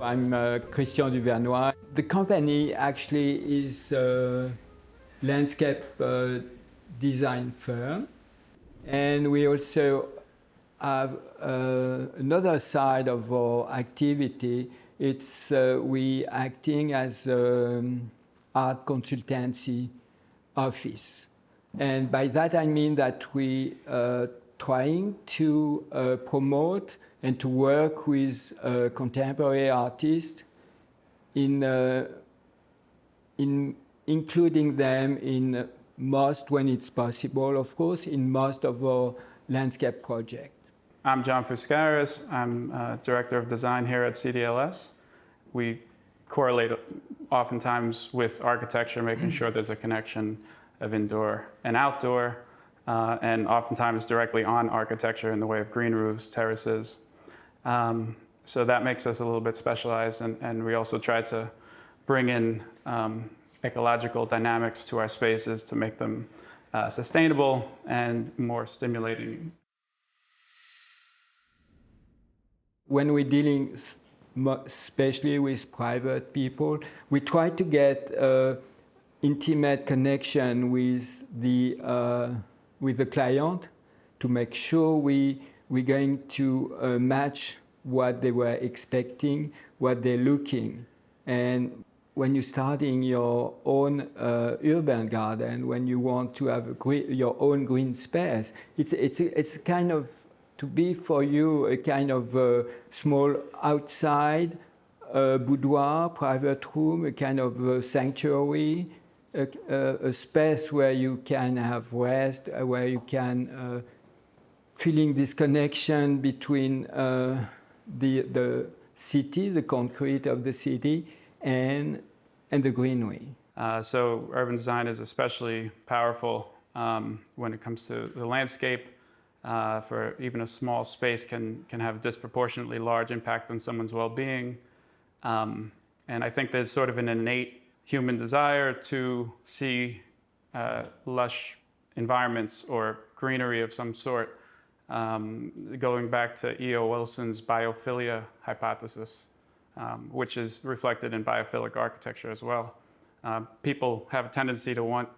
I'm Christian du Vernois. The company actually is a landscape design firm, and we also have another side of our activity. It's we acting as art consultancy office, and by that I mean that we trying to promote and to work with contemporary artists in including them in most, when it's possible, of course, in most of our landscape projects. I'm John Fuscaris. I'm Director of Design here at CDLS. We correlate oftentimes with architecture, making sure there's a connection of indoor and outdoor, and oftentimes directly on architecture in the way of green roofs, terraces. So that makes us a little bit specialized, and we also try to bring in ecological dynamics to our spaces to make them sustainable and more stimulating. When we're dealing especially with private people, we try to get intimate connection with the client to make sure we're going to match what they were expecting, what they're looking. And when you're starting your own urban garden, when you want to have your own green space, it's kind of to be for you a kind of small outside boudoir, private room, a kind of sanctuary, a space where you can have rest, where you can feeling this connection between the city, the concrete of the city, and the greenery. So urban design is especially powerful when it comes to the landscape. For even a small space can have a disproportionately large impact on someone's well-being. And I think there's sort of an innate human desire to see lush environments or greenery of some sort, going back to E.O. Wilson's biophilia hypothesis, which is reflected in biophilic architecture as well. People have a tendency to want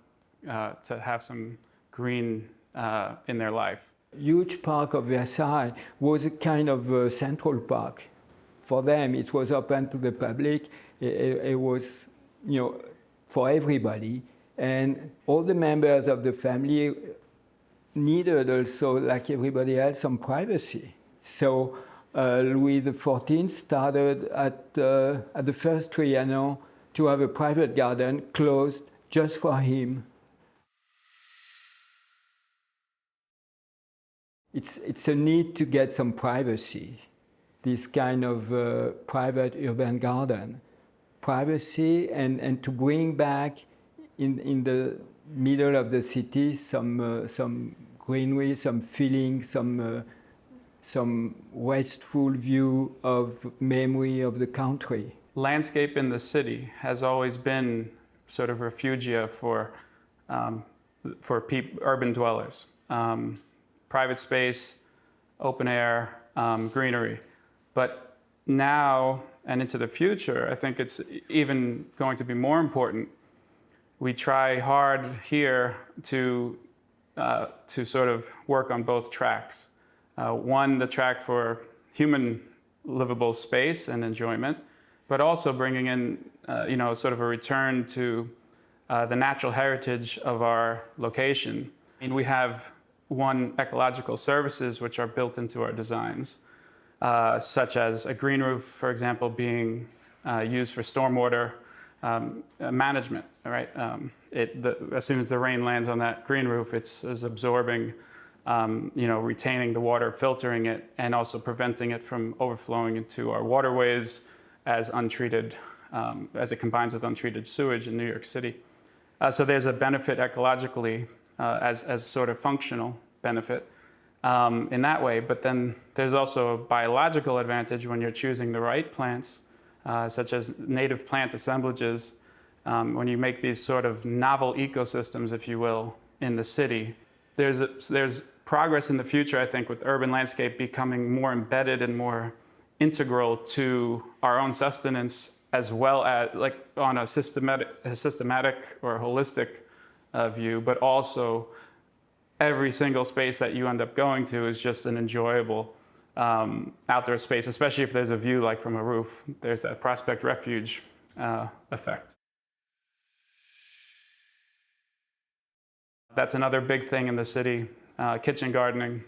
to have some green in their life. Huge park of Versailles was a kind of central park. For them, it was open to the public. It was, for everybody. And all the members of the family needed also, like everybody else, some privacy. So Louis XIV started at the first Trianon to have a private garden closed just for him. It's a need to get some privacy, this kind of private urban garden. Privacy and to bring back in the middle of the city some greenery, some feeling, some restful view of memory of the country. Landscape in the city has always been sort of refugia for urban dwellers. Private space, open air, greenery. But now and into the future, I think it's even going to be more important. We try hard here to sort of work on both tracks. One, the track for human livable space and enjoyment, but also bringing in, sort of a return to the natural heritage of our location. And we have ecological services which are built into our designs, such as a green roof, for example, being used for stormwater management. Right? As soon as the rain lands on that green roof, it's absorbing, retaining the water, filtering it, and also preventing it from overflowing into our waterways as untreated, as it combines with untreated sewage in New York City. So there's a benefit ecologically as sort of functional benefit in that way. But then there's also a biological advantage when you're choosing the right plants, such as native plant assemblages. When you make these sort of novel ecosystems, if you will, in the city, there's progress in the future, I think, with urban landscape becoming more embedded and more integral to our own sustenance, as well as like on a systematic or holistic view, but also every single space that you end up going to is just an enjoyable outdoor space, especially if there's a view like from a roof. There's that prospect refuge effect. That's another big thing in the city, kitchen gardening.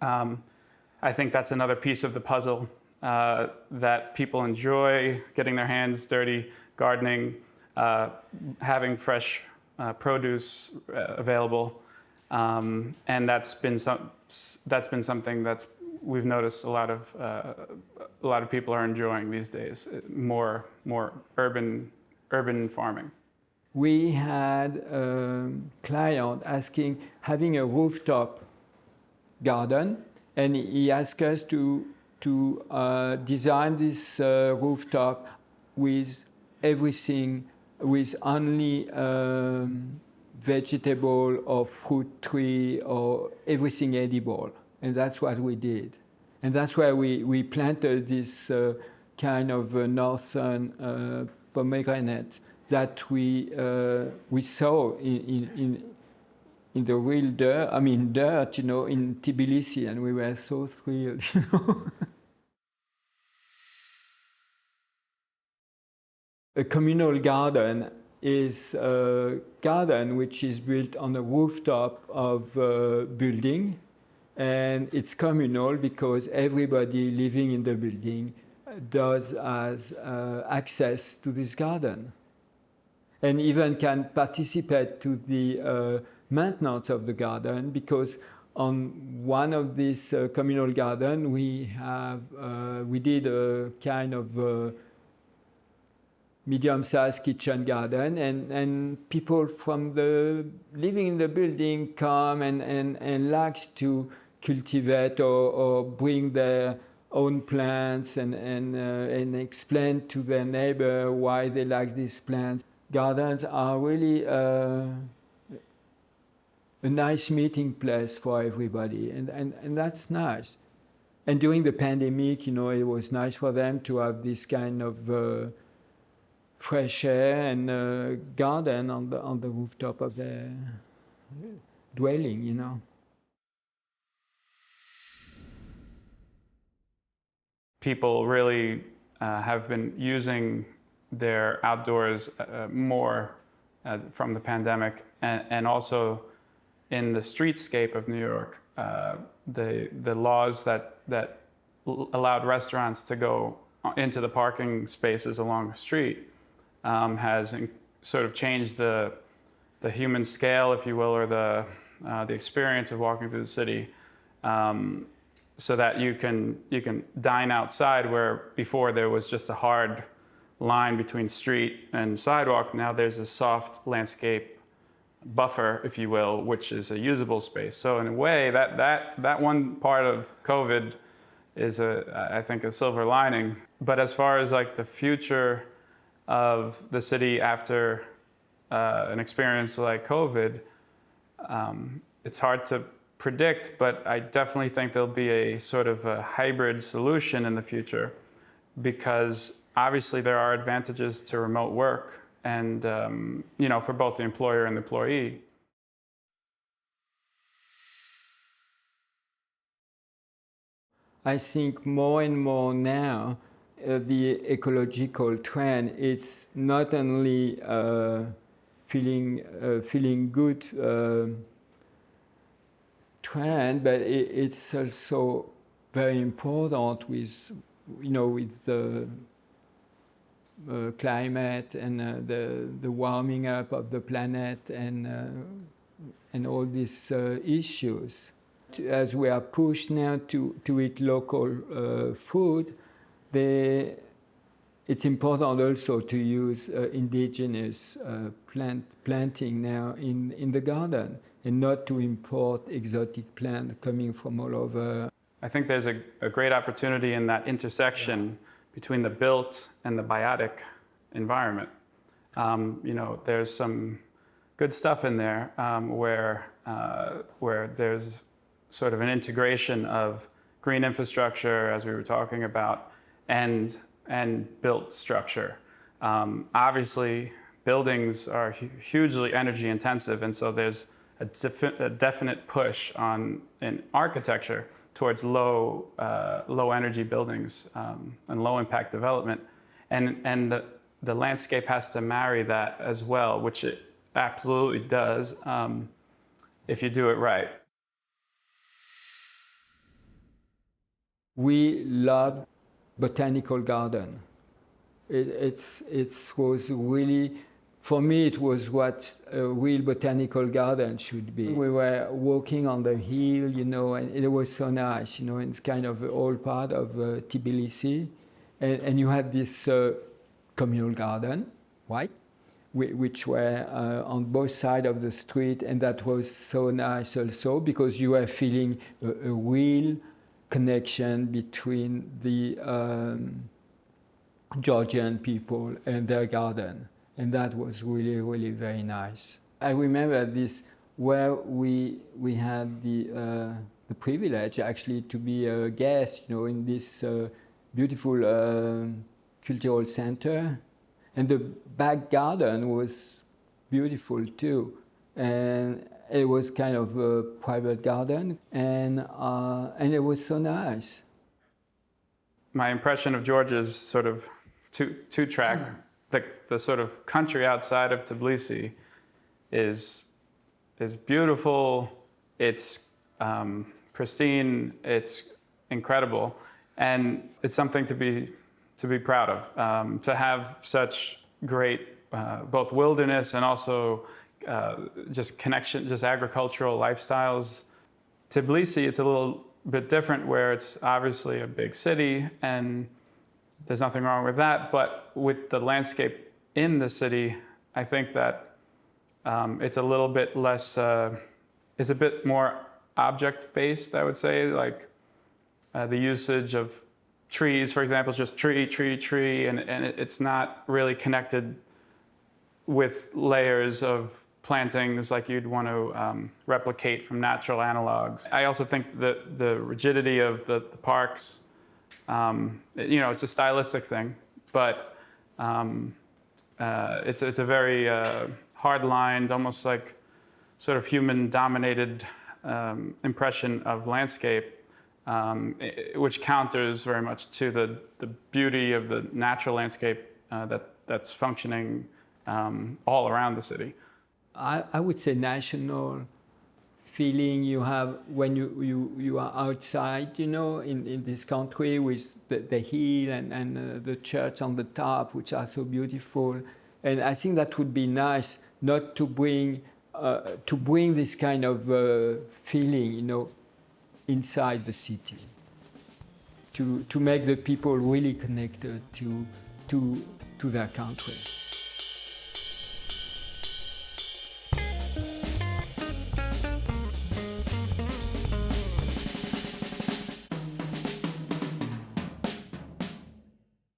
I think that's another piece of the puzzle that people enjoy, getting their hands dirty, gardening, having fresh produce available. And that's been something that's we've noticed a lot of people are enjoying these days. More urban farming. We had a client having a rooftop garden, and he asked us to design this rooftop with everything, with only vegetable or fruit tree or everything edible. And that's what we did. And that's why we planted this kind of northern pomegranate that we saw in the real dirt, dirt, in Tbilisi, and we were so thrilled, A communal garden is a garden which is built on a rooftop of a building, and it's communal because everybody living in the building has access to this garden, and even can participate to the maintenance of the garden, because on one of these communal garden we did a kind of medium-sized kitchen garden, and people from the living in the building come and likes to cultivate or bring their own plants and explain to their neighbor why they like these plants. Gardens are really a nice meeting place for everybody, and that's nice. And during the pandemic, it was nice for them to have this kind of fresh air and garden on the rooftop of their dwelling, People really have been using their outdoors more from the pandemic, and also in the streetscape of New York, the laws that allowed restaurants to go into the parking spaces along the street has sort of changed the human scale, if you will, or the experience of walking through the city, so that you can dine outside, where before there was just a hard line between street and sidewalk. Now there's a soft landscape buffer, if you will, which is a usable space. So in a way, that one part of COVID is I think a silver lining. But as far as like the future of the city after an experience like COVID, it's hard to predict, but I definitely think there'll be a sort of a hybrid solution in the future, because obviously there are advantages to remote work, and for both the employer and the employee. I think more and more now, the ecological trend, it's not only feeling good trend, but it's also very important with the climate and the warming up of the planet and all these issues. As we are pushed now to eat local food, it's important also to use indigenous planting now in the garden, and not to import exotic plants coming from all over. I think there's a great opportunity in that intersection between the built and the biotic environment. There's some good stuff in there where there's sort of an integration of green infrastructure, as we were talking about, and built structure. Obviously, buildings are hugely energy intensive, and so there's a definite push in architecture towards low energy buildings and low impact development, and the landscape has to marry that as well, which it absolutely does if you do it right. We love botanical garden. It was really, for me, it was what a real botanical garden should be. We were walking on the hill, you know, and it was so nice, you know, it's kind of all part of Tbilisi. And you had this communal garden, right? Which were on both sides of the street, and that was so nice also because you were feeling a real connection between the Georgian people and their garden, and that was really, really very nice. I remember this where we had the privilege actually to be a guest, you know, in this beautiful cultural center, and the back garden was beautiful too, and it was kind of a private garden, and it was so nice. My impression of Georgia is sort of two-track. The sort of country outside of Tbilisi is beautiful. It's pristine. It's incredible, and it's something to be proud of. To have such great both wilderness and also just connection, just agricultural lifestyles. Tbilisi, it's a little bit different, where it's obviously a big city, and there's nothing wrong with that. But with the landscape in the city, I think that it's a little bit less. It's a bit more object-based, I would say. Like the usage of trees, for example, is just tree, and it's not really connected with layers of plantings like you'd want to replicate from natural analogs. I also think that the rigidity of the parks, you know, it's a stylistic thing, but it's a very hard-lined, almost like sort of human-dominated impression of landscape, which counters very much to the beauty of the natural landscape that's functioning all around the city. I would say national feeling you have when you are outside, you know, in this country with the hill and the church on the top, which are so beautiful. And I think that would be nice not to bring this kind of feeling, you know, inside the city, to make the people really connected to their country.